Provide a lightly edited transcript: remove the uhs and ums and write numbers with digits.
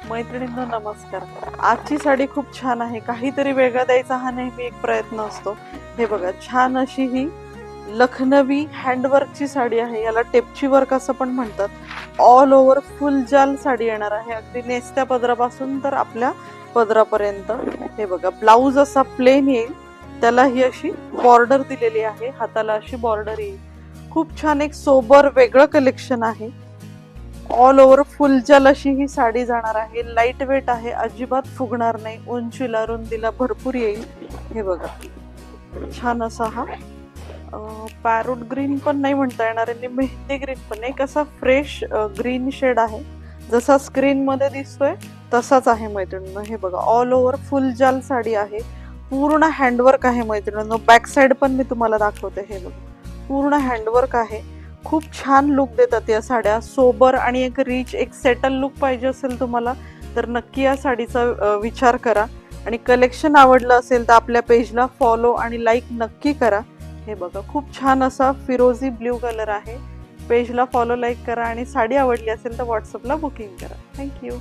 मैत्रिणींनो नमस्कार. आजची साडी खूप छान आहे. काहीतरी वेगळं द्यायचा हा नेहमी एक प्रयत्न असतो. हे बघा, छान अशी ही लखनवी हँडवर्कची साडी आहे. याला टेपची वर्क असं पण म्हणतात. ऑल ओव्हर फुल जाल साडी येणार आहे, अगदी नेसत्या पदरापासून तर आपल्या पदरापर्यंत. हे बघा, ब्लाऊज असा प्लेन येईल, त्याला ही अशी बॉर्डर दिलेली आहे, हाताला अशी बॉर्डर येईल. खूप छान एक सोबर वेगळं कलेक्शन आहे. ऑल ओव्हर फुल जाल अशी ही साडी जाणार आहे. लाईट वेट आहे, अजिबात फुगणार नाही. उंचीला रुंदीला भरपूर येईल. हे बघा, छान असा हा पॅरोट ग्रीन पण नाही म्हणता येणार आणि मेहंदी ग्रीन पण नाही, कसा फ्रेश ग्रीन शेड आहे. जसा स्क्रीन मध्ये दिसतोय तसाच आहे मैत्रिणींनो. हे बघा, ऑल ओव्हर फुल जाल साडी आहे. पूर्ण हँडवर्क आहे मैत्रिणींनो. बॅक साइड पण मी तुम्हाला दाखवते. हे बघा, पूर्ण हँडवर्क आहे. खूप छान लुक देतात या साड्या. सोबर आणि एक रिच, एक सेटल लुक पाहिजे असेल तुम्हाला तर नक्की या साडीचा विचार करा. आणि कलेक्शन आवडलं असेल तर आपल्या पेजला फॉलो आणि लाईक नक्की करा. हे बघा, खूप छान असा फिरोझी ब्ल्यू कलर आहे. पेजला फॉलो लाईक करा आणि साडी आवडली असेल तर व्हॉट्सअपला बुकिंग करा. थँक्यू.